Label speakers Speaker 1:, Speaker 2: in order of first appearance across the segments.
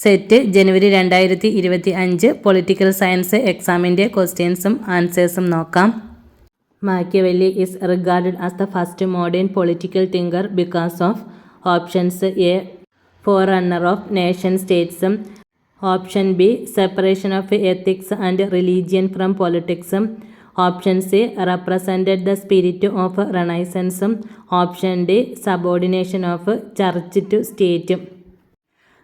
Speaker 1: Set ജനുവരി 2025 political science എക്സാമിൻ്റെ ക്വസ്റ്റ്യൻസും ആൻസേഴ്സും നോക്കാം. Machiavelli is regarded as the first modern political thinker because of options A forerunner of nation സ്റ്റേറ്റ്സും, option B separation of ethics and religion from പൊളിറ്റിക്സും, option C represented the spirit of റെനൈസൻസും, option D subordination of church to സ്റ്റേറ്റും.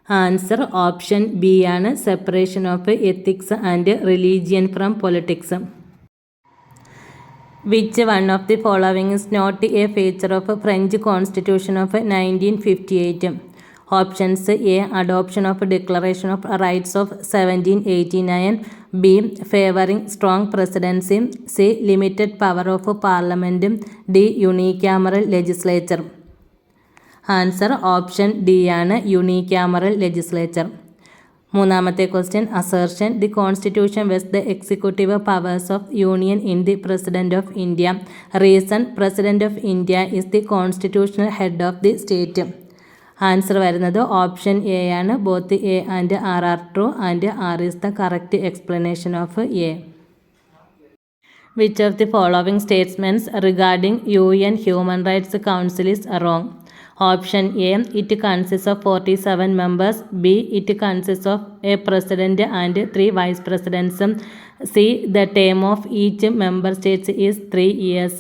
Speaker 1: Answer option B ആണ്, separation of ethics and religion from politics. Which one of the following is not a feature of French constitution of 1958? Options A adoption of declaration of rights of 1789, B favouring strong presidency, C limited power of പാർലമെൻറ്റും, D unicameral legislature. Answer option D ആണ്, unicameral legislature. മൂന്നാമത്തെ question assertion the constitution vest the executive powers of union in the president of India. Reason president of India is the constitutional head of the state. Answer വരുന്നത് option A ആണ്. Both A and R are true and R is the correct explanation of A. Which of the following statements regarding UN Human Rights Council is wrong? Option A, it consists of 47 members. B, it consists of a president and 3 vice presidents. C, the term of each member states is 3 years.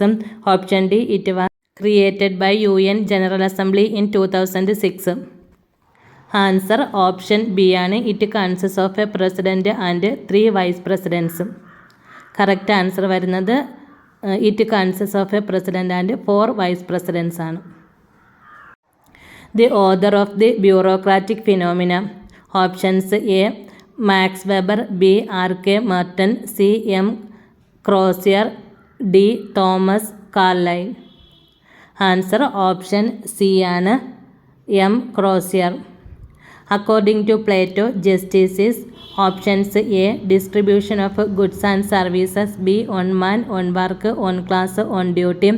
Speaker 1: Option D, it was created by UN General Assembly in 2006. Answer option B ആണ്. It consists of a president and 3 vice presidents. Correct answer വരുന്നത് it consists of a president and 4 vice presidents ആണ്. The author of the bureaucratic phenomena. Options A, Max Weber, B, R.K. Merton, C, M. Crozier, D, Thomas Carlyle. Answer option C ആണ്, M. Crozier. According to Plato, justice is options A, distribution of goods and services, B, on man, on work, on class, on duty,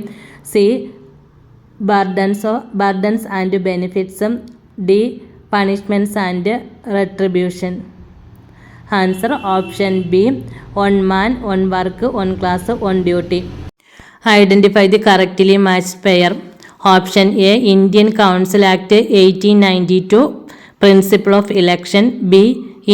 Speaker 1: C, burdens and benefits, D, punishments and retribution. Answer option B, on man, on work, on class, on duty. Identify the correctly matched pair. Option A, Indian Council Act 1892, Principle of Election. B,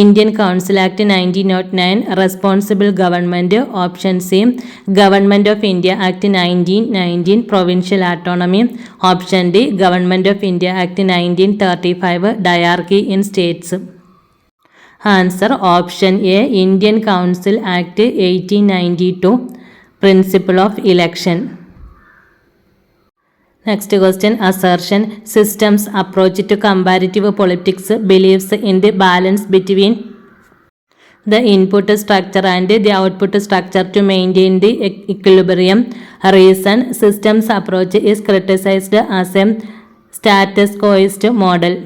Speaker 1: Indian Council Act 1909, Responsible Government. Option C, Government of India Act 1919, Provincial Autonomy. Option D, Government of India Act 1935, Diarchy in States. Answer option A, Indian Council Act 1892, Principle of Election. Next question, assertion. Systems approach to comparative politics believes in the balance between the input structure and the output structure to maintain the equilibrium. Reason, systems approach is criticized as a status quoist model.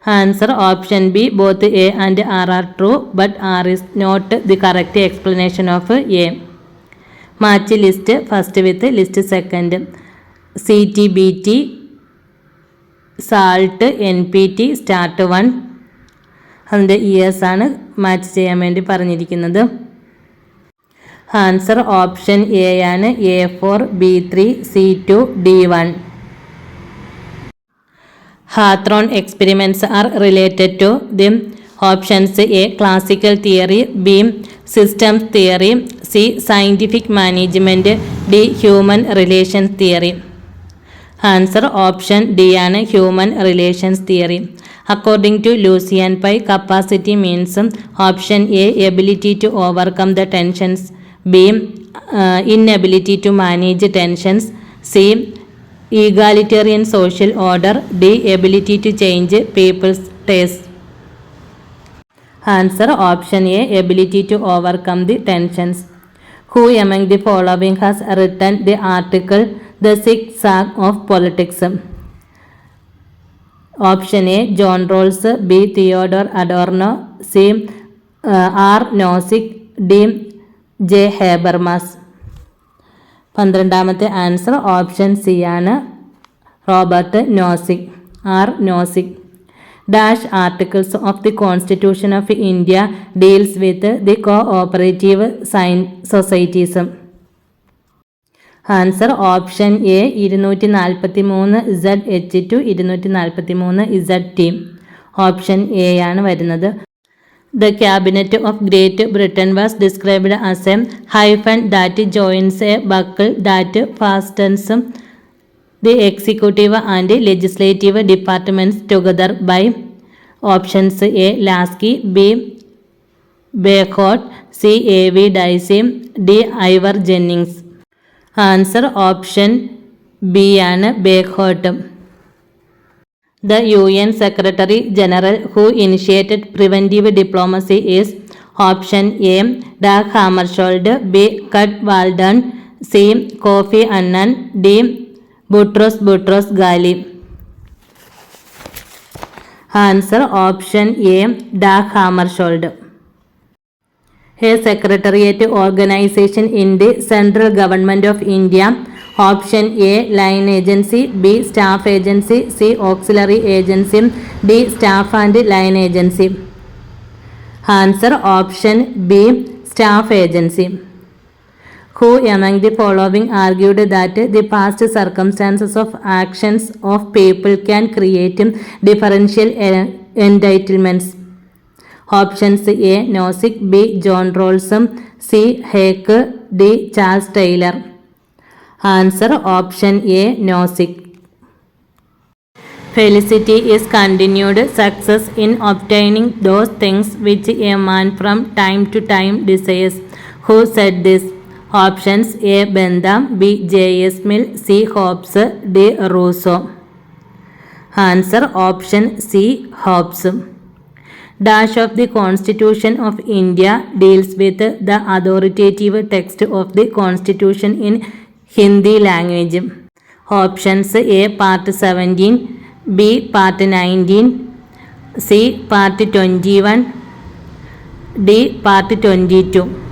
Speaker 1: Answer option B, both A and R are true, but R is not the correct explanation of A. Match list first with list second. CTBT, SALT, NPT, START 1 അതിൻ്റെ years ആണ് match ചെയ്യാൻ വേണ്ടി പറഞ്ഞിരിക്കുന്നത്. Answer option A ആണ്, A4, B3, C2, D1. Hawthorne experiments are related to the options A, classical theory, B, systems theory, C, scientific management, D, human relations theory. Answer option D ആണ്, human relations theory. According to Lucian Pye, capacity means option A, ability to overcome the tensions, B, inability to manage tensions, C, egalitarian social order, D, ability to change people's tastes. Answer option A, ability to overcome the tensions. Who among the following has written the article The Zigzag of Politics? Option A, John Rawls, B, Theodore Adorno, C, R. Nozick, D, J. Habermas. 12ാമത്തെ answer option C ആണ്, Robert Nozick, R Nozick. dash articles of the Constitution of India deals with the cooperative societies. Answer option A 243 ZH to 243 ZT. Option A ആണ് വരുന്നത്. The cabinet of Great Britain was described as a hyphen that joins a buckle that fastens the executive and legislative departments together by options A. Lasky, B. Bagehot, C. A.V. Dicey, D. Ivor Jennings. Answer option B ആണ് Bagehot. The UN Secretary General who initiated preventive diplomacy is option A. Dag Hammarskjöld, B. Kurt Waldheim, C. Kofi Annan, D. Boutros Ghali. Answer option A. Dag Hammarskjöld. A secretariat organization in the central government of India. Option A. Line agency, B. Staff agency, C. Auxiliary agency, D. Staff and line agency. Answer option B. Staff agency. Who among the following argued that the past circumstances of actions of people can create differential entitlements? Options A. Nozick, B. John Rawls, C. Hayek, D. Charles Taylor. Answer option A. Nozick. Felicity is continued success in obtaining those things which a man from time to time desires. Who said this? Options A. Bentham, B. J.S. Mill, C. Hobbes, D. Rousseau. Answer option C. Hobbes. Dash of the Constitution of India deals with the authoritative text of the Constitution in Hindi language. Options A. Part 17, B. Part 19, C. Part 21, D. Part 22.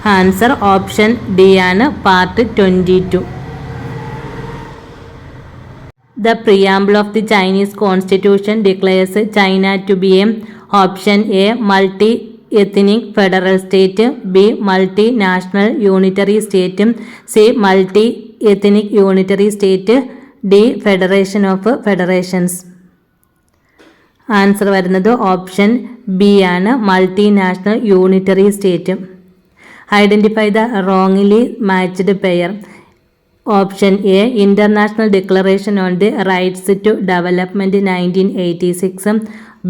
Speaker 1: Answer option D ആണ് Part 22. The preamble of the Chinese Constitution declares China to be a option A. multi-ethnic federal state, B. multinational unitary state, C. multi-ethnic unitary state, D. federation of federations. Answer വരുന്നത് option B ആണ് multinational unitary state. Identify the wrongly matched pair. Option A international declaration on the rights to development 1986,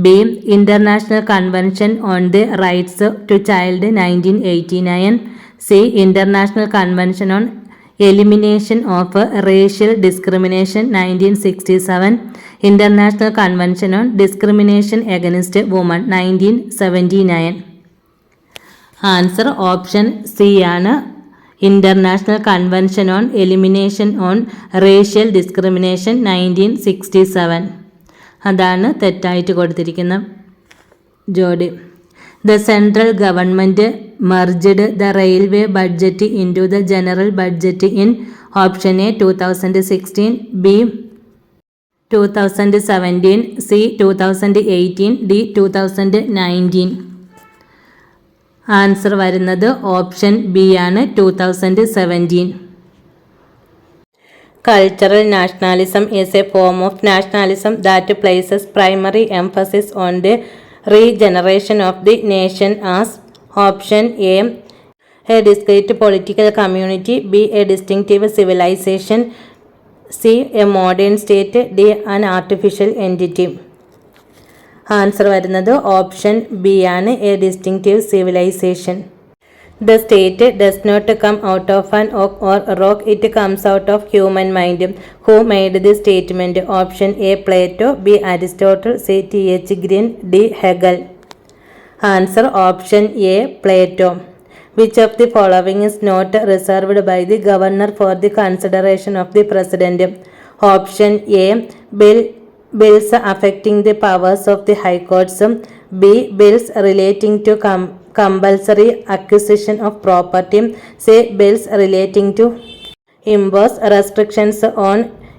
Speaker 1: B international convention on the rights to child 1989, C international convention on elimination of racial discrimination 1967, international convention on discrimination against women 1979. Answer option C ആണ് international convention on elimination on racial discrimination 1967. അതാണ് തെറ്റായിട്ട് കൊടുത്തിരിക്കുന്ന ജോഡി. The central government merged the railway budget into the general budget in option A 2016, B 2017, C 2018, D 2019. Answer വരുന്നത് option B ആണ് 2017. Cultural nationalism is a form of nationalism that places primary emphasis on the regeneration of the nation as option A. a discrete political community, B. a distinctive civilization, C. a modern state, D. an artificial entity. Answer വരുന്നത് option B ആണ് a distinctive civilisation. The state does not come out of an oak or rock, it comes out of human mind. Who made this statement? Option A. Plato, B. Aristotle, C. T.H. Green, D. Hegel. Answer option A. Plato. Which of the following is not reserved by the governor for the consideration of the president? Option A. Bills affecting the powers of the high courts, B. Bills relating to compulsory acquisition of property, C. Bills relating to impose restrictions on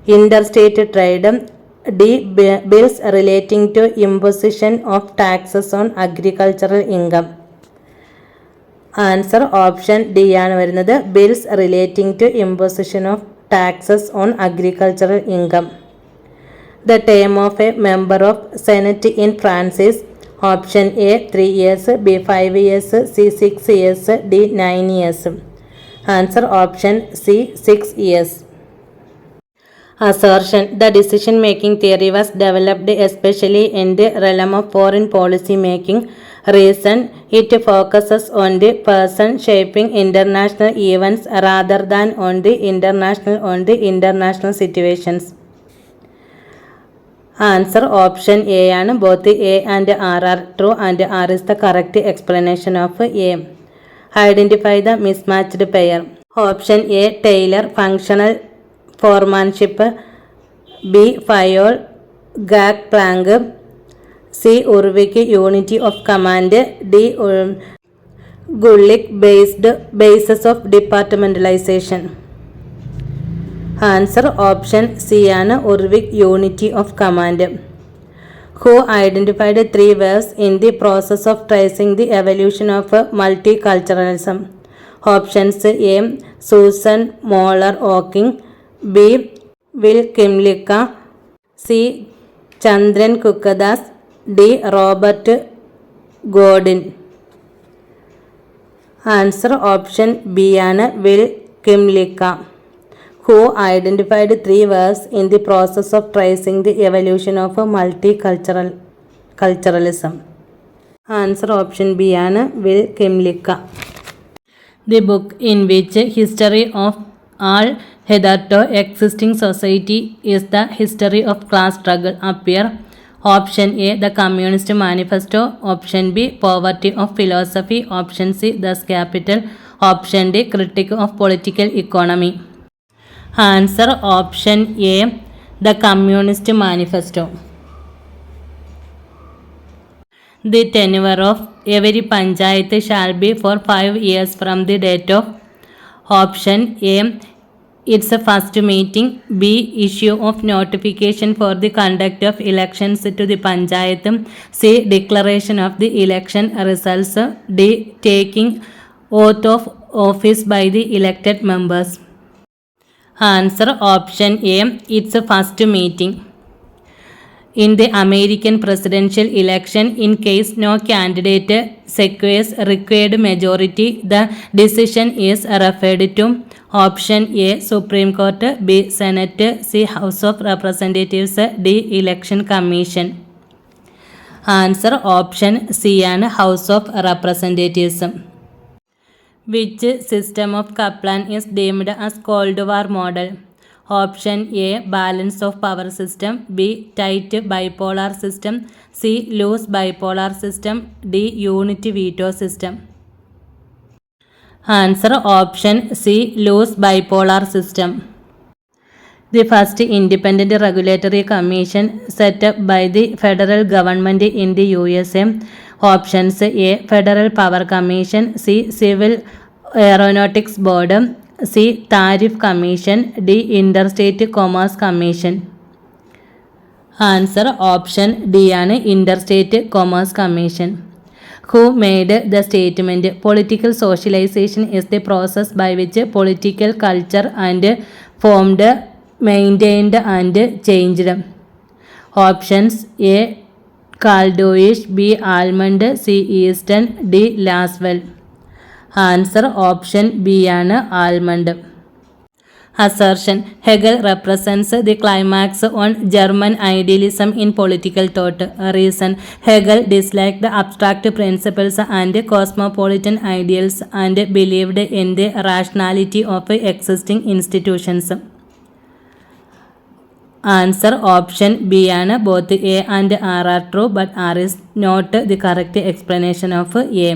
Speaker 1: interstate trade, D. Bills relating to imposition of taxes on agricultural income. Answer option D ആണ് വരുന്നത്. Bills relating to imposition of taxes on agricultural income. The term of a member of Senate in France is option A 3 years, B 5 years, C 6 years, D 9 years. Answer option C 6 years. Assertion: the decision-making theory was developed especially in the realm of foreign policy making. Reason: it focuses on the person shaping international events rather than on the international situations. Answer option A ആണ്. Both A and R are true and R is the correct explanation of A. Identify the mismatched pair. Option A Taylor functional foremanship, B Fayol gag plank, C Urvik unity of command, D Gulick based basis of departmentalization. Answer option C ആണ്. Urvik unity of command. Who identified 3 waves in the process of tracing the evolution of multiculturalism? Options A Susan Moller Oking, B Will Kimlicka, C Chandran Kukadas, D Robert Godin. Answer option B ആണ്. Will Kimlicka. Who identified 3 waves in the process of tracing the evolution of multiculturalism? Answer option B ആണ്. Will Kimlicka. The book in which history of all hitherto existing society is the history of class struggle appear. Option A The Communist Manifesto, option B Poverty of Philosophy, option C Thus Capital, option D Critic of Political Economy. Answer option A The Communist Manifesto. The tenure of every panchayat shall be for 5 years from the date of option A its first meeting, B issue of notification for the conduct of elections to the panchayat, C declaration of the election results, D taking oath of office by the elected members. Answer option A its first meeting. In the American presidential election, in case no candidate secures required majority, the decision is referred to option A Supreme Court, B Senate, C House of Representatives, D Election Commission. Answer option C ആണ്. House of Representatives. Which system of Kaplan is deemed as Cold War model? Option A balance of power system, B tight bipolar system, C loose bipolar system, D unity veto system. Answer option C loose bipolar system. The first independent regulatory commission set up by the federal government in the USA. Options A Federal Power Commission, C Civil Aeronautics Board, C Tariff Commission, D Interstate Commerce Commission. Answer option D ആണ്. Interstate Commerce Commission. Who made the statement political socialization is the process by which political culture and formed, maintained and changed? Options A Caldoish, B Almond, C Easton, D Laswell. Answer option B ആണ്. Almond. Assertion: Hegel represents the climax on German idealism in political thought. Reason: Hegel disliked abstract principles and cosmopolitan ideals and believed in the rationality of existing institutions. Answer option B ആണ്. Both A and R are true, but R is not the correct explanation of A.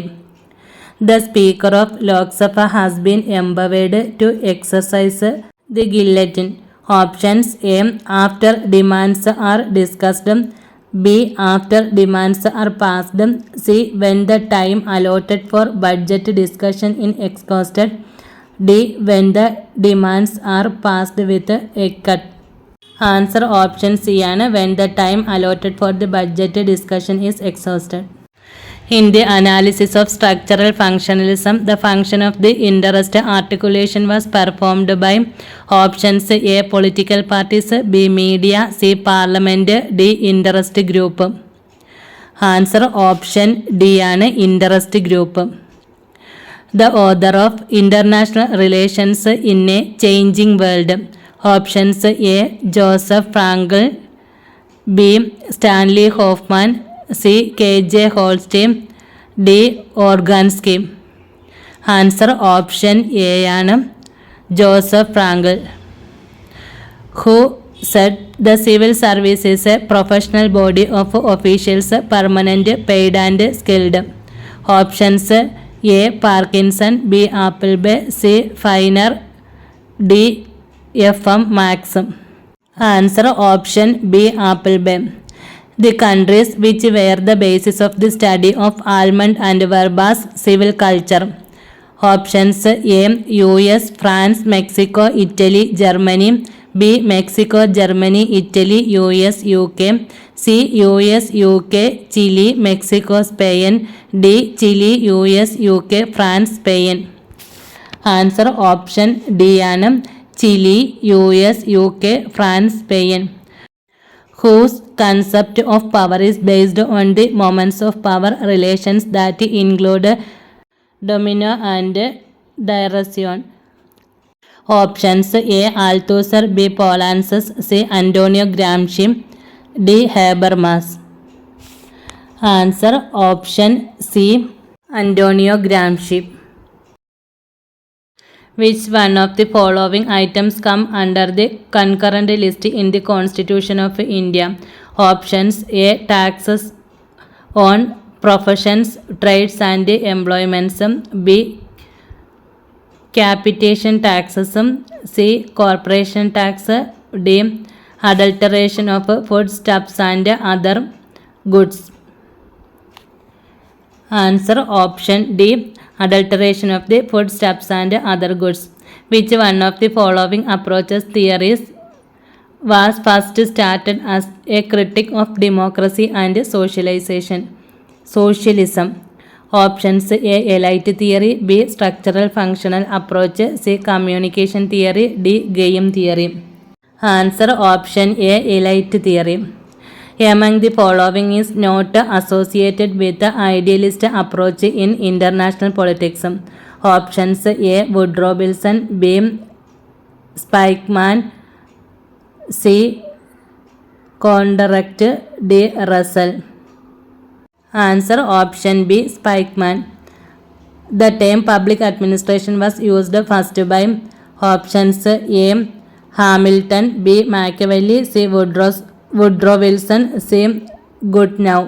Speaker 1: The Speaker of Lok Sabha has been empowered to exercise the guillotine. Options A after demands are discussed, B after demands are passed, C when the time allotted for budget discussion is exhausted, D when the demands are passed with a cut. Answer option C ആണ്. When the time allotted for the budget discussion is exhausted. In the analysis of structural functionalism, the function of the interest articulation was performed by options A. Political parties, B. Media, C. Parliament, D. Interest group. Answer option D ആണ് interest group. The author of International Relations in a Changing World. Options A. Joseph Frankl, B. Stanley Hoffman, C. K.J. Holstein, D. Organsky. Answer option A ആണ് Joseph Frenkel. Who said the civil service is a professional body of officials, permanent, paid and skilled? Options A. Parkinson, B. Appleby, C. Feiner, D. F.M. Max. Answer option B. Appleby. The countries which were the basis of the study of almond and verbose civil culture. Options A. US, France, Mexico, Italy, Germany. B. Mexico, Germany, Italy, US, UK. C. US, UK, Chile, Mexico, Spain. D. Chile, US, UK, France, Spain. Answer option D ആണ് Chile, US, UK, France, Spain. Whose concept of power is based on the moments of power relations that include domino and direction? Options A. Althusser, B. Polanczes, C. Antonio Gramsci, D. Habermas. Answer option C. Antonio Gramsci. Which one of the following items come under the concurrent list in the Constitution of India? Options A. Taxes on professions, trades and employments. B. Capitation taxes. C. Corporation tax. D. Adulteration of foodstuffs and other goods. Answer option D. Adulteration of the foodstuffs and other goods. Which one of the following approaches theories was first started as a critic of democracy and socialism? Options A. Elite theory, B. Structural functional approach, C. Communication theory, D. game theory. Answer option A. Elite theory. Among the following is not associated with the idealist approach in international politics? Options A. Woodrow Wilson, B. Spikeman, C. Condorcet, D. Russell. Answer option B. Spikeman. The term public administration was used first by options A. Hamilton, B. Machiavelli, C. Woodrow Wilson, C. Goodenough.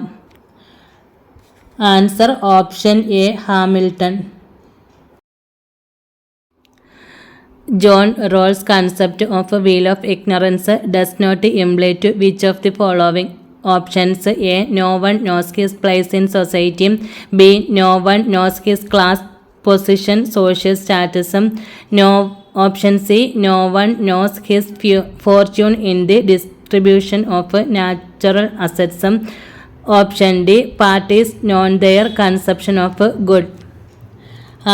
Speaker 1: Answer option A. Hamilton. John Rawls' concept of a wheel of ignorance does not imply to which of the following? Options A. No one knows his place in society. B. No one knows his class position, social status. Option C. No one knows his fortune in the distribution of natural assets. Option D. Parties know their conception of good.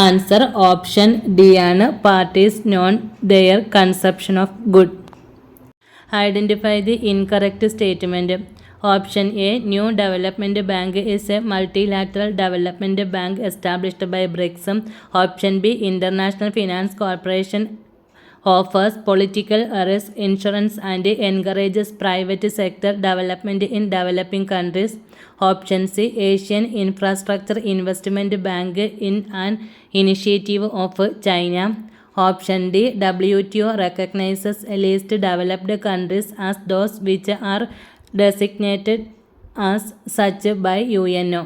Speaker 1: Answer option D ആണ് parties know their conception of good. Identify the incorrect statement. Option A. New Development Bank is a multilateral development bank established by BRICS. Option B. International Finance Corporation offers political risk insurance and encourages private sector development in developing countries. Option C. Asian Infrastructure Investment Bank in an initiative of China. Option D. WTO recognizes least developed countries as those which are designated as such by UNO.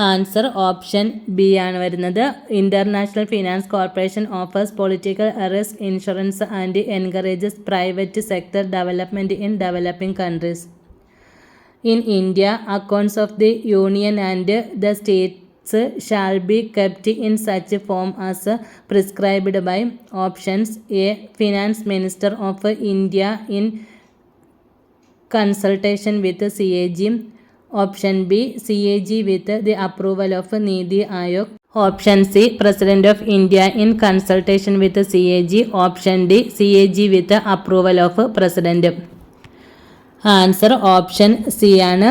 Speaker 1: Answer option B ആണ് വരുന്നത്. International finance corporation offers political risk insurance and encourages private sector development in developing countries. In India, accounts of the Union and the shall be kept in such form as prescribed by options A. Finance Minister of India in consultation with CAG. Option B. CAG with the approval of Niti Aayog. Option C. President of India in consultation with CAG. Option D. CAG with the approval of President. Answer option C ആണ്.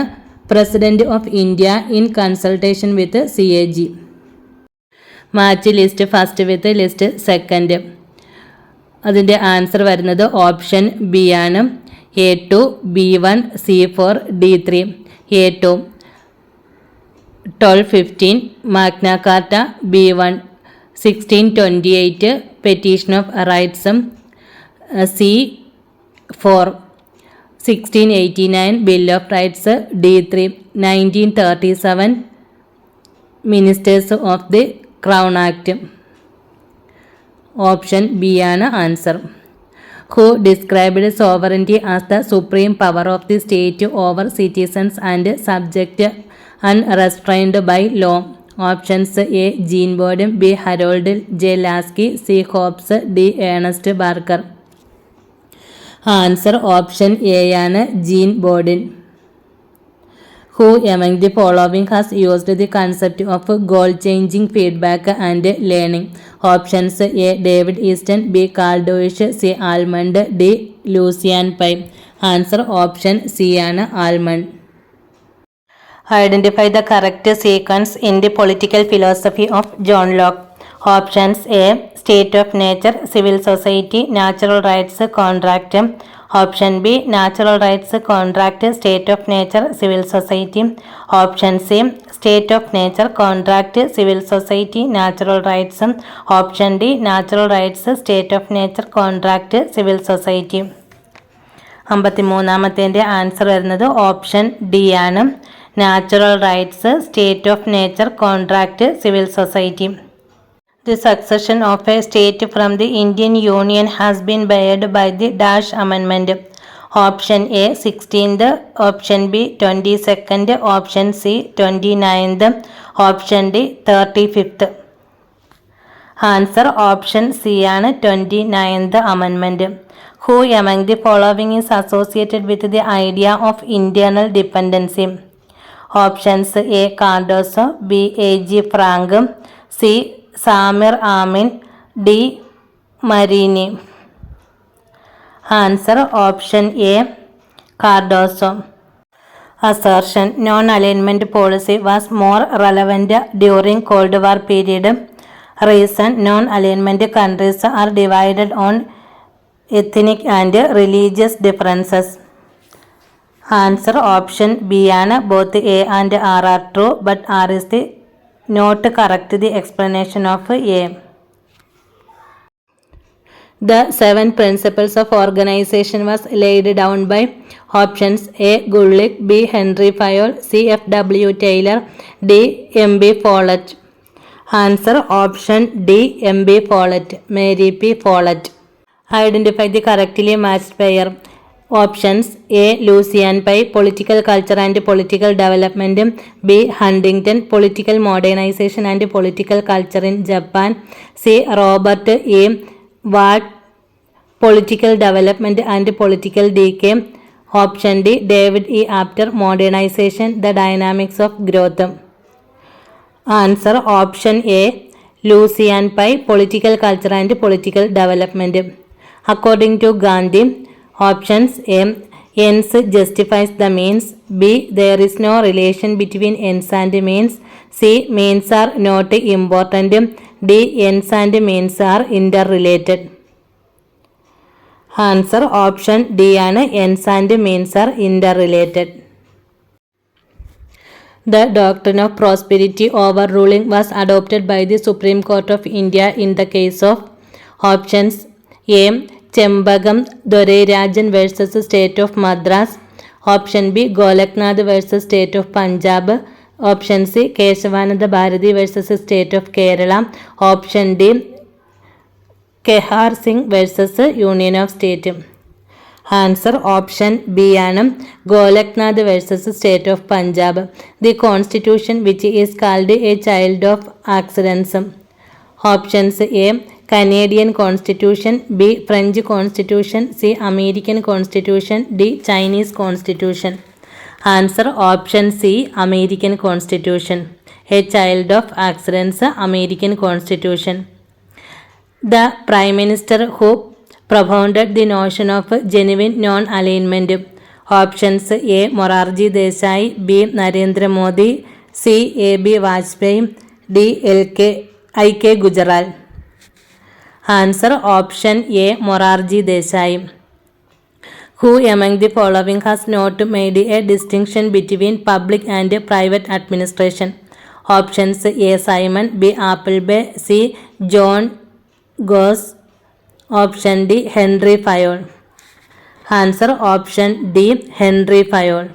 Speaker 1: President of India in consultation with CAG. Match list first with list second. അതിൻ്റെ answer വരുന്നത് option B ആണ്. A2, B1, C4, D3. A2 1215 Magna Carta, B1 1628 Petition of Rights, C4 1689 Bill of Rights, D3 1937 Ministers of the Crown Act. Option B ആണ് answer. Who described sovereignty as the supreme power of the state over citizens and subject unrestrained by law. Options A. Jean Bodin, B. Harold J. Lasky, C. Hobbes, D. Ernest Barker. Answer option A ആണ്. Gene ബോർഡിൻ. Who among the following has used the concept of goal changing feedback and learning? Options A. David Easton, B. Carl Deutsch, C. Almond, D. Lucian Pye. Answer option C ആണ്. Almond. Identify the correct sequence in the political philosophy of John Locke. Options A. State of nature, civil society, natural rights, contract. Option B. Natural rights, contract, state of nature, civil society. Option C. State of nature, contract, civil society, natural rights. Option D. Natural rights, state of nature, contract, civil society. 53-ാമത്തെ answer വരുന്നത് option D ആണ്. Natural rights, state of nature, contract, civil society. The succession of a state from the Indian Union has been barred by the Dash Amendment. Option A 16th, Option B 22nd, Option C 29th, Option D 35th. Answer option C ആണ് 29th Amendment. Who among the following is associated with the idea of internal dependency? Options A. Cardoso, B. A.G. Frank, C. Samir Amin, D. Marini. Answer option A. Cardoso. Assertion non-alignment policy was more relevant during Cold War period. Reason non-alignment countries are divided on ethnic and religious differences. Answer option B ആണ്. Both A and R are true, but R is the not correct the explanation of A. The 7 principles of organization was laid down by options A. Gulick, B. Henry Fayol, C. F.W. Taylor, D. M.B. Follett. Answer option D. M.B. Follett. Mary P. Follett. Identify the correctly matched pair. Options A. Lucian Pye, Political Culture and Political Development, B. Huntington, Political Modernization and Political Culture in Japan, C. Robert A. Watt, Political Development and Political Decay. Option D. David E. Apter, Modernization, The Dynamics of Growth. Answer option A. Lucian Pye, Political Culture and Political Development. According to Gandhi, options A. Ends justifies the means, B. There is no relation between ends and means, C. Means are not important, D. Ends and means are interrelated. Answer option D ആണ്. Ends and means are interrelated. The doctrine of prosperity overruling was adopted by the Supreme Court of India in the case of options A. Chembagam Dorayarajan versus State of Madras. Option B. Golaknath versus State of Punjab. Option C. Keshavananda Bharati versus State of Kerala. Option D. Kehar Singh versus Union of State. Answer option B ആണ്. Golaknath versus state of Punjab. The constitution which is called a child of accidents. Options A Canadian constitution, B French constitution, C American constitution, D Chinese constitution. Answer option C American constitution. A child of accidents American constitution. The prime minister who propounded the notion of genuine non-alignment. Options A. Morarji Desai, B. Narendra Modi, C. A.B. Vajpayee, D. I.K. Gujral. Answer option A. Morarji Desai. Who among the following has not made a distinction between public and private administration? Options A. Simon, B. Appleby, C. John Goss, option D. Henry Fayol. Answer option D. Henry Fayol.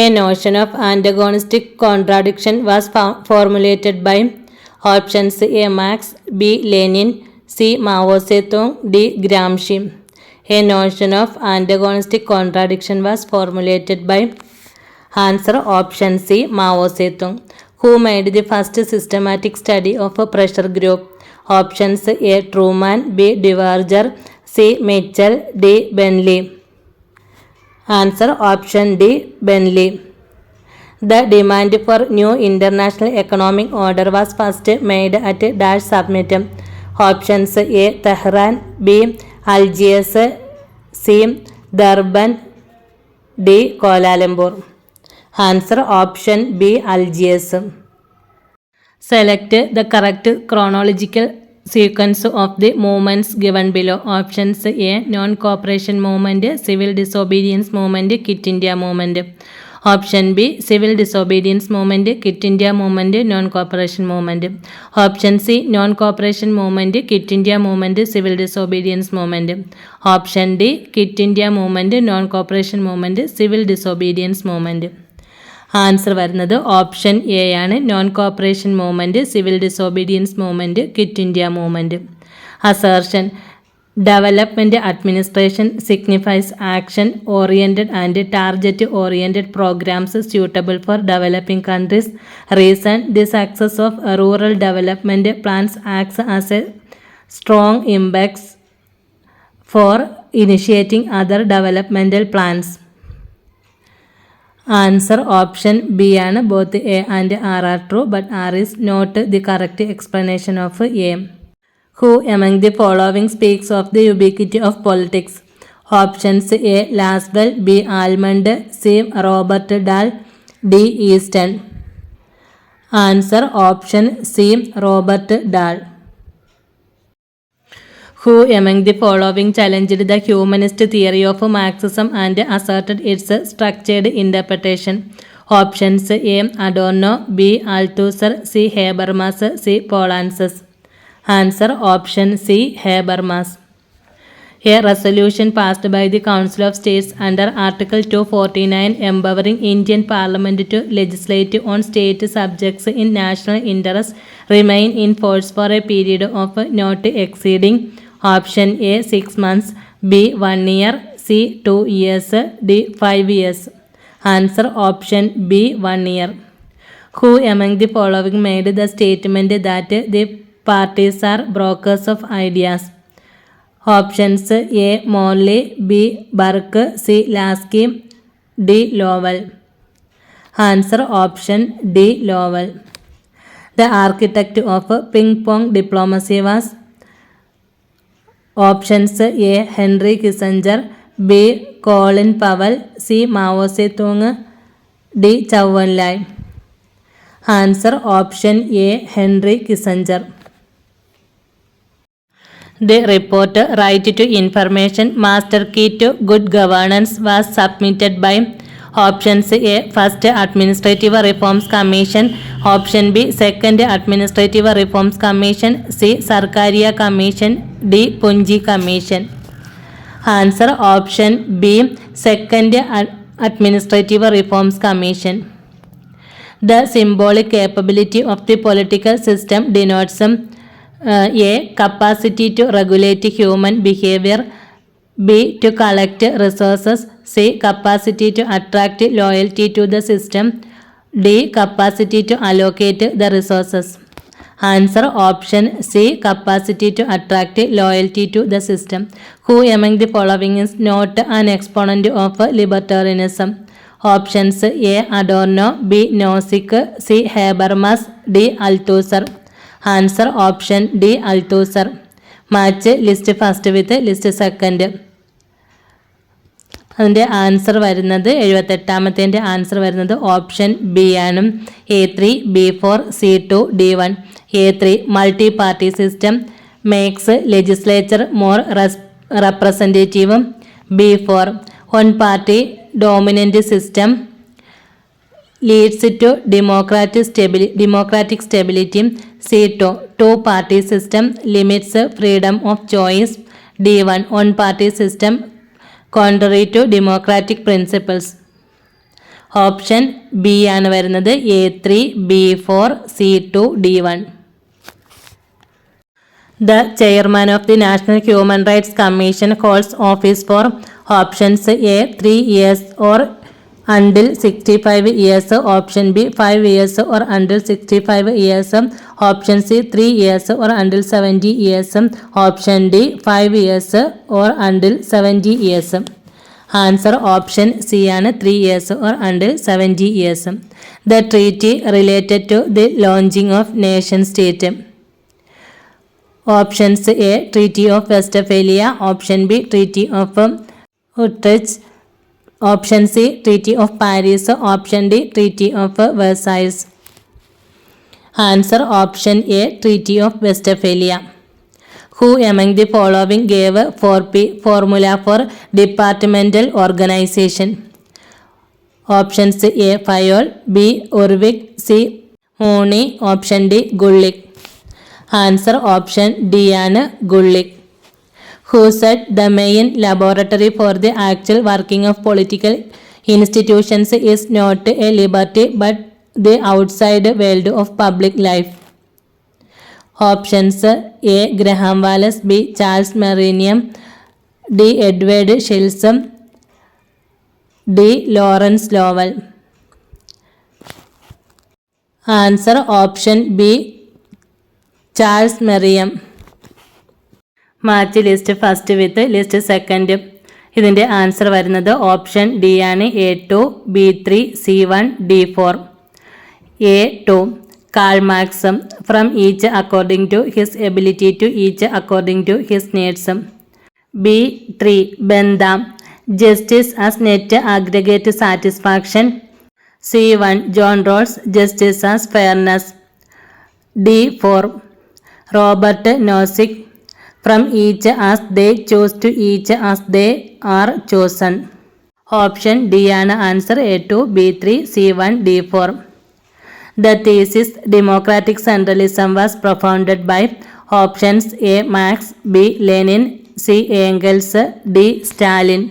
Speaker 1: A notion of antagonistic contradiction was formulated by options A. Marx, B. Lenin, C. Mao Zedong, D. Gramsci. A notion of antagonistic contradiction was formulated by answer option C. Mao Zedong. Who made the first systematic study of a pressure group? Options A. Truman, B. Duverger, C. Mitchell, D. Bentley. Answer option D. Bentley. The demand for new international economic order was first made at Dash Summit. Options A. Tehran, B. Algiers, C. Durban, D. Kuala Lumpur. Answer option B. Algiers. Select the correct chronological sequence of the movements given below. Options A. Non-cooperation movement, civil disobedience movement, Quit India movement. Option B. Civil disobedience movement, Quit India movement, non-cooperation movement. Option C. Non-cooperation movement, Quit India movement, civil disobedience movement. Option D. Quit India movement, non-cooperation movement, civil disobedience movement. Answer വരുന്നത് option A ആണ്. Non cooperation movement, civil disobedience movement, quit India movement. Assertion development administration signifies action oriented and target oriented programmes suitable for developing countries. Reason the success of rural development plans acts as a strong impacts for initiating other developmental plans. Answer option B ആണ്. Both A and R are true, but R is not the correct explanation of A. Who among the following speaks of the ubiquity of politics? Options A. Laswell, B. Almond, C. Robert Dahl, D. Easton. Answer option C. Robert Dahl. Who among the following challenged the humanist theory of Marxism and asserted its structured interpretation? Options A. Adorno, B. Althusser, C. Habermas, C. Polanyi. Answer option C. Habermas. A resolution passed by the Council of States under Article 249 empowering Indian Parliament to legislate on state subjects in national interest remain in force for a period of not exceeding option A 6 months, B 1 year, C 2 years, D 5 years. Answer option B 1 year. Who among the following made the statement that the parties are brokers of ideas? Options A. Morley, B. Burke, C. Lasky, D. Lowell. Answer option D. Lowell. The architect of ping pong diplomacy was options A. Henry Kissinger, B. Colin Powell, C. Mao Zedong, D. Zhou Enlai. Answer option A. Henry Kissinger. The report Right to Information Master Key to Good Governance was submitted by options A. First Administrative Reforms Commission, option B. Second Administrative Reforms Commission, C. Sarkaria Commission, D. Punji Commission. Answer option B. Second Administrative Reforms Commission. The symbolic capability of the political system denotes A. Capacity to regulate human behavior. B. To collect resources. C. Capacity to attract loyalty to the system. D. Capacity to allocate the resources. Answer option C. Capacity to attract loyalty to the system. Who among the following is not an exponent of libertarianism? Options A. Adorno. B. Nozick. C. Habermas. D. Althusser. Answer option D. Althusser. Match list first with list second. അതിൻ്റെ answer വരുന്നത് 78ാമത്തേൻ്റെ answer വരുന്നത് option B ആണ്. A3, B4, C2, D1. A3 multi party system makes legislature more representative. B4 one party dominant system leads to democratic stability. C2 two-party system limits freedom of choice. D1 one-party system contrary to democratic principles. Option B ആണ് വരുന്നത്. A3, B4, C2, D1. The chairman of the National Human Rights Commission holds office for options A 3 years or until 65 years. Option B 5 years or until 65 years. Option C 3 years or until 70 years. Option D 5 years or until 70 years. Answer option C ആണ് 3 years or until 70 years. The treaty related to the launching of nation state. Options A Treaty of Westphalia. Option B Treaty of Utrecht. Option C Treaty of Paris. Option D Treaty of Versailles. Answer option A Treaty of Westphalia. Who among the following gave 4P formula for departmental organization? Options A Fayol, B Urwig, C Mooney. Option D Gullik. Answer option D ആണ് Gullik. Who said the main laboratory for the actual working of political institutions is not a liberty but the outside world of public life? Options A Graham Wallas, B Charles Marinium, D Edward Shilson, D Lawrence Lowell. Answer option B Charles Merriam. Match list first with list second. ഇതിൻ്റെ answer വരുന്നത് option D ആണ്. A2, B3, C1, D4. A2 Karl Marx from each according to his ability to each according to his needs. B3 Bentham justice as net aggregate satisfaction. C1 John Rawls justice as fairness. D4 Robert Nozick from each as they chose to each as they are chosen. Option D ആണ് answer. A2, B3, C1, D4. The thesis democratic centralism was propounded by options A Marx, B Lenin, C Engels, D Stalin.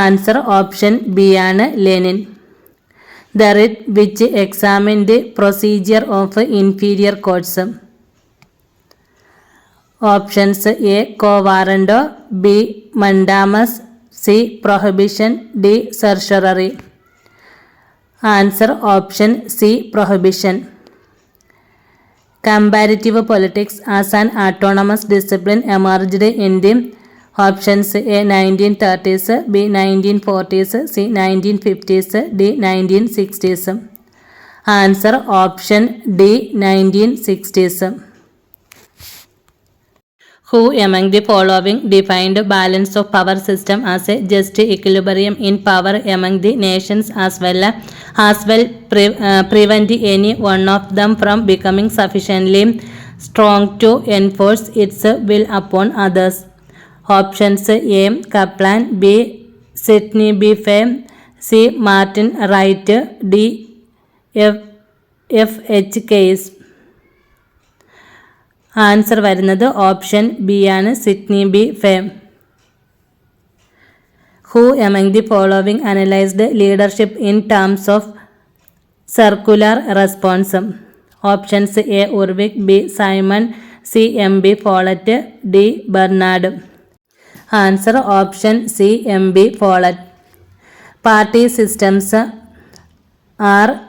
Speaker 1: Answer option B ആണ് Lenin. The writ which examined the procedure of inferior courts. Options A Quo Warranto, B Mandamus, C Prohibition, D Certiorari. Answer option C Prohibition. Comparative politics as an autonomous discipline emerged in the options A 1930s, B 1940s, C 1950s, D 1960s. Answer option D 1960s. Who among the following defined balance of power system as a just equilibrium in power among the nations as well prevent any one of them from becoming sufficiently strong to enforce its will upon others? Options A Kaplan, B Sidney B. Fay, C Martin Wright, D F H Case. Answer വരുന്നത് option B ആണ്. Sidney B Fay. Who among the following analysed leadership in terms of circular response? Options A. Urwick, B. Simon, C. M.B. Follett, D. Bernard. Answer option C. M.B. Follett. Party systems are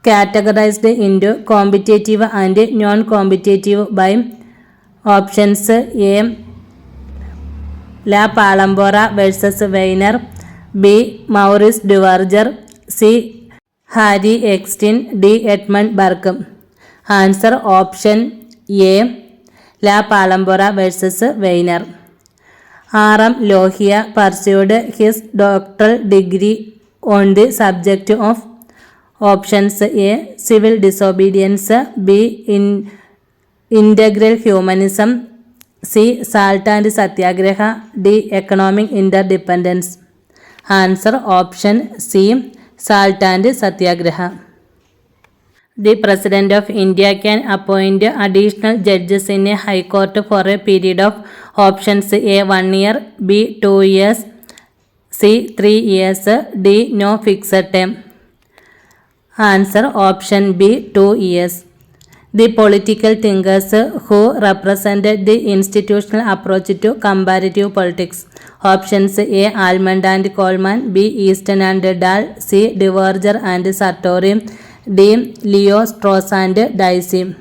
Speaker 1: categorized into competitive and non-competitive by options A. La Palambora versus Weiner, B. Maurice Duverger, C. Harry Eckstein, D. Edmund Burke. Answer option A. La Palambora versus Weiner. R.M. Lohia pursued his doctoral degree on the subject of options A. Civil disobedience, B. Integral humanism, C. Salt and Satyagraha, D. Economic interdependence. Answer option C. Salt and Satyagraha. The President of India can appoint additional judges in a High Court for a period of options A. 1 year, B. 2 years, C. 3 years, D. No fixed term. Answer option B. 2 years. The political thinkers who represented the institutional approach to comparative politics. Options A. Almond and Coleman, B. Easton and Dahl, C. Duverger and Sartori, D. Leo Strauss and Dicey.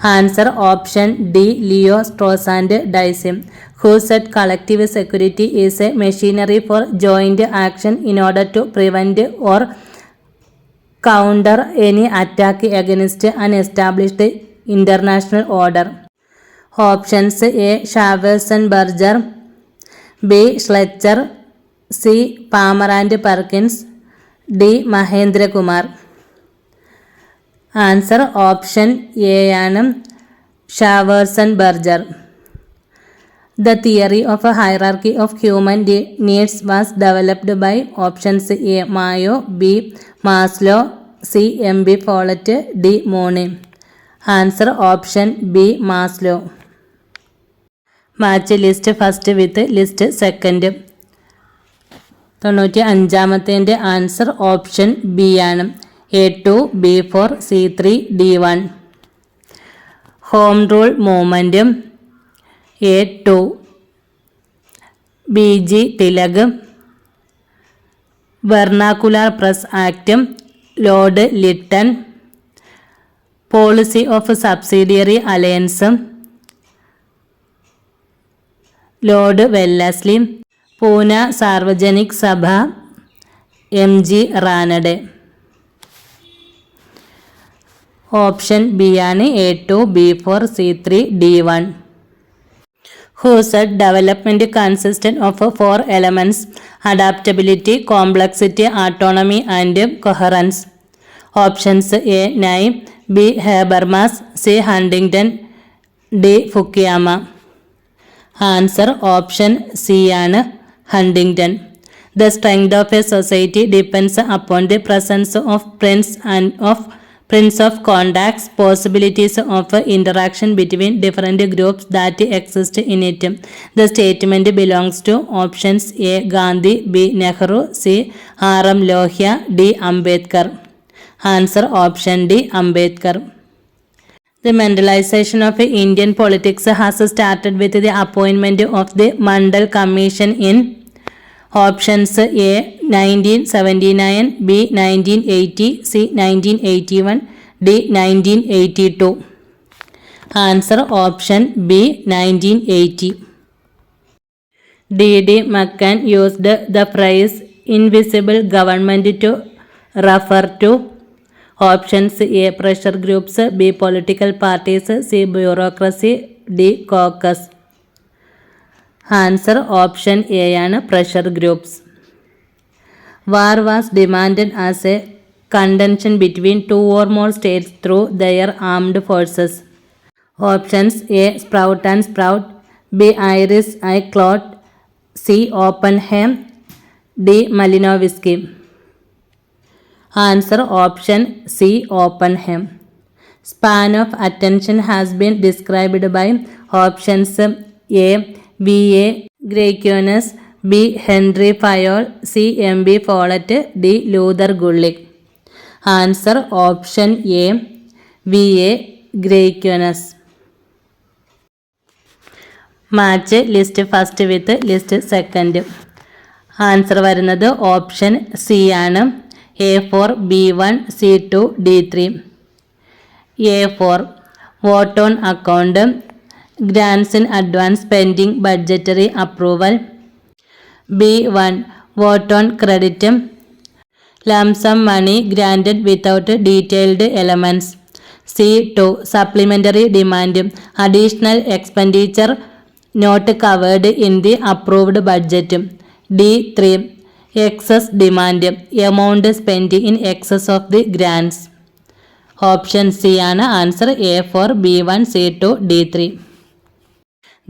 Speaker 1: Answer option D. Leo Strauss and Dicey, who said collective security is a machinery for joint action in order to prevent or counter any attack against an established international order. Options A. Chavez and Berger, B. Schletcher, C. Palmer and Perkins, D. Mahendra Kumar. Answer option A ആണ് Chavez and Berger. The theory of a hierarchy of human needs was developed by options A. Mayo, B. Maslow, C. M.B. Follett, D. Mooney. Answer option B. Maslow. Match list first with list second. 95ാമത്തെ answer option B ആണ്. A2, B4, C3, D1. Home Rule Movement A2, B.G. Tilak. Vernacular Press Act, Lord Lytton. Policy of Subsidiary Alliance, Lord Wellesley. Pune Sarvajanik Sabha, M.G. Ranade. Option B ആണ് A2, B4, C3, D1. Who said development consisted of 4 elements: adaptability, complexity, autonomy and coherence. Options A. Nye, B. Habermas, C. Huntington, D. Fukuyama. Answer option C ആണ് Huntington. The strength of a society depends upon the presence of prints of contacts, possibilities of interaction between different groups that exist in it. The statement belongs to options A. Gandhi, B. Nehru, C. R.M. Lohia, D. Ambedkar. Answer option D. Ambedkar. The Mandalization of Indian politics has started with the appointment of the Mandal Commission in options A. 1979, B. 1980, C. 1981, D. 1982. Answer option B. 1980. D.D. McCann used the phrase invisible government to refer to options A. pressure groups, B. political parties, C. bureaucracy, D. caucus. Answer option A ആണ് pressure groups. War was demanded as a contention between 2 or more states through their armed forces. Options A. Sprout and Sprout, B. Iris I. Clot, C. Oppenheim, D. Malinowski. Answer option C. Oppenheim. Span of attention has been described by options A. V.A. Graiconis, B. Henry Fayol, C. M.B. Follett, D. Luther Gulick. Answer option A. VA Graeconus. Match list first with list second. Answer വരുന്നത് option C ആണ്. A4 B1 C2 D3. A4 vote on account, grants in advance pending budgetary approval. B1 vote on credit, lump sum money granted without detailed elements. C2 supplementary demand, additional expenditure not covered in the approved budget. D3 excess demand, amount spend in excess of the grants. Option C ആണ് answer. A4 B1 C2 D3.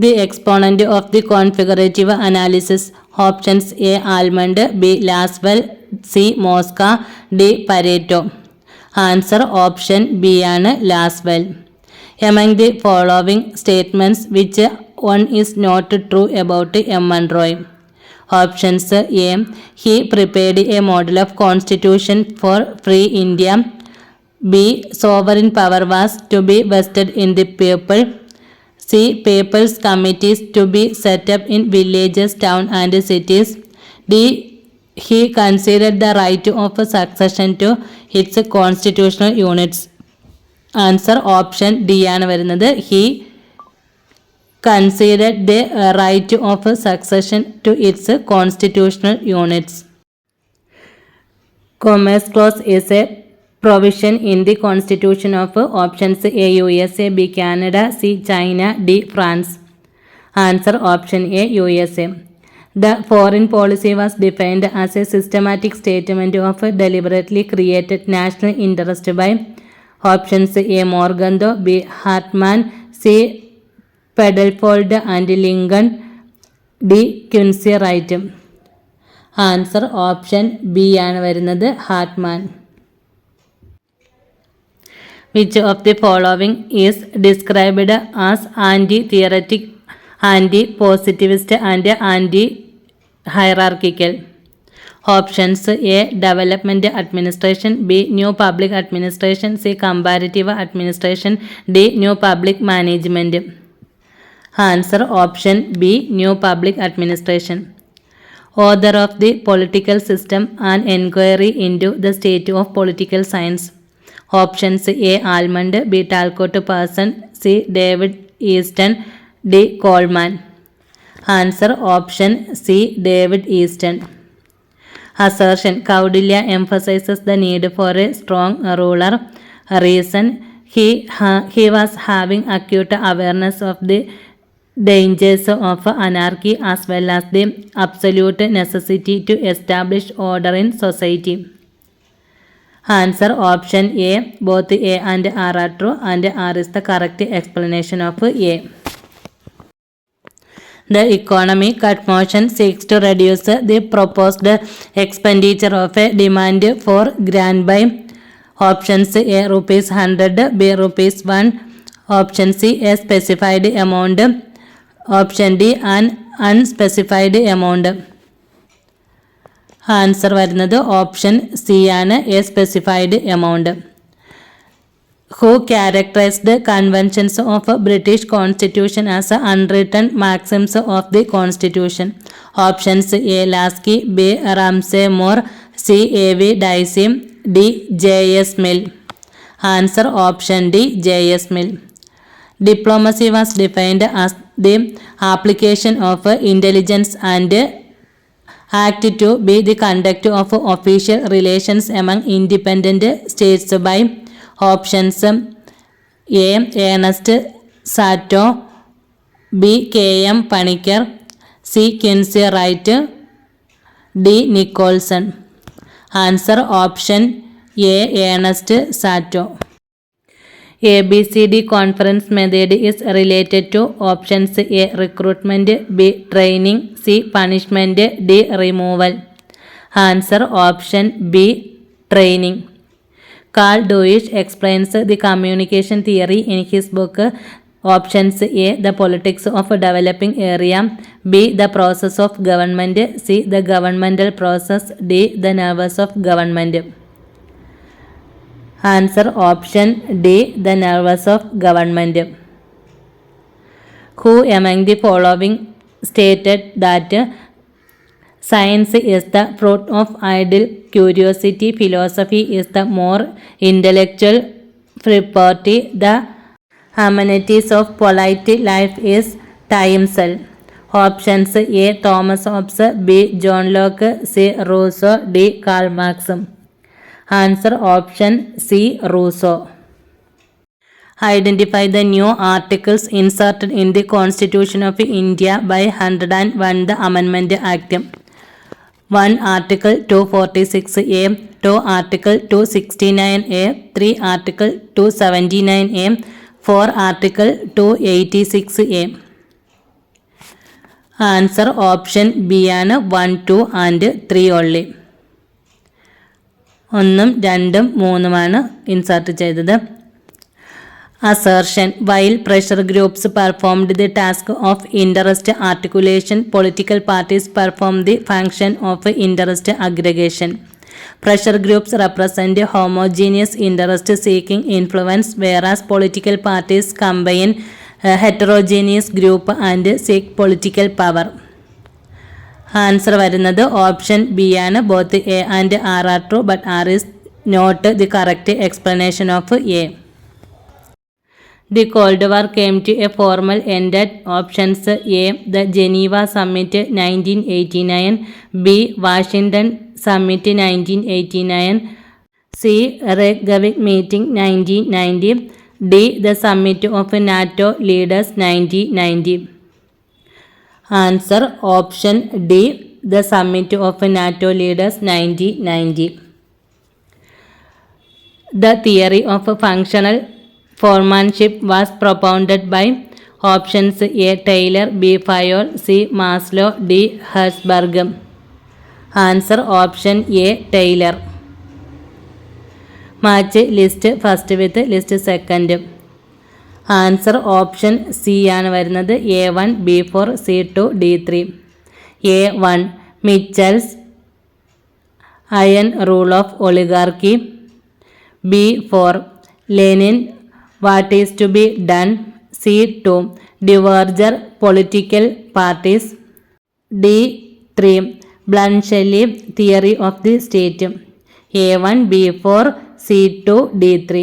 Speaker 1: The exponent of the configurative analysis. Options A Almond, B Lasswell, C Mosca, D Pareto. Answer option B ആണ് Lasswell. Among the following statements which one is not true about M. Monroe. Options A. He prepared a model of constitution for free India. B. Sovereign power was to be vested in the people. C. People's committees to be set up in villages, towns and cities. D. He considered the right of succession to its constitutional units. Answer option D ആണ് വരുന്നത്. He considered the right of succession to its constitutional units. Commerce clause is a provision in the constitution of options A USA, B Canada, C China, D France. Answer option A USA. The foreign policy was defined as a systematic statement of deliberately created national interest by options A Morgenthau, B Hartmann, C Peddlefold and Lincoln, D Quincy Wright. Answer option B ആണ് വരുന്നത്, Hartman. Which of the following is described as anti theoretic, anti positivist and anti hierarchical. Options A development administration, B new public administration, C comparative administration, D new public management. Answer option B new public administration. Author of the Political System, an Enquiry into the State of Political Science. Options A Almond, B Talcott Parson, C David Easton, D Coleman. Answer option C David Easton. Assertion. Kaudilya emphasizes the need for a strong ruler. Reason. He was having acute awareness of the dangers of anarchy as well as the absolute necessity to establish order in society. Answer option A. Both A and R are true and R is the correct explanation of A. The economy cut motion seeks to reduce the proposed expenditure of a demand for grant by options A rupees 100, B rupees 1, option C a specified amount, option D an unspecified amount. Answer വരുന്നത് option C ആണ്, a specified amount. Who characterised conventions of British constitution as unwritten maxims of the constitution. Options A Laski, B Ramsay Muir, C A V Dicey, D J S Mill. Answer option D J S Mill. Diplomacy was defined as the application of intelligence and act to be the conduct of official relations among independent states by options A Ernest Sato, B K.M. Panikkar, C Quincy Wright, D Nicholson. Answer option A Ernest Sato. ABCD conference method is related to options A recruitment, B training, C punishment, D removal. Answer option B training. Carl Dweck explains the communication theory in his book. Options A the politics of a developing area, B the process of government, C the governmental process, D the nerves of government. Answer option D. The nervous of government. Who among the following stated that science is the fruit of idle curiosity, philosophy is the more intellectual property, the amenities of polite life is tinsel? Options A. Thomas Hobbes, B. John Locke, C. Rousseau, D. Karl Marx. Answer option C. Rousseau. Identify the new articles inserted in the Constitution of India by 101 the Amendment Act. 1. Article 246A, 2. Article 269A, 3. Article 279A, 4. Article 286A. Answer option B ആണ് 1, 2 and 3 only. 1, 2, 3 insert ചെയ്തത്. Assertion. While pressure groups performed the task of interest articulation, political parties perform the function of interest aggregation. Pressure groups represent homogeneous interest-seeking influence, whereas political parties combine a heterogeneous group and seek political power. Answer വരുന്നത് option B ആണ്. Both A and R are true, but R is not the correct explanation of A. The Cold War came to a formal end at options A. The Geneva Summit 1989, B. Washington Summit 1989, C. Reykjavik Meeting 1990, D. The Summit of NATO Leaders 1990. Answer option D. The Summit of NATO Leaders 1990. The theory of functional foremanship was propounded by options A. Taylor, B. Fayol, C. Maslow, D. Herzberg. Answer option A. Taylor. Match list first with list second. Answer option C ആണ് വരുന്നത്. A1, B4, C2, D3. A1 Mitchell's Iron Rule of Oligarchy. B4 Lenin What is to be done. C2 Diverger Political Parties. D3 Blanchely Theory of the State. A1, B4, C2, D3.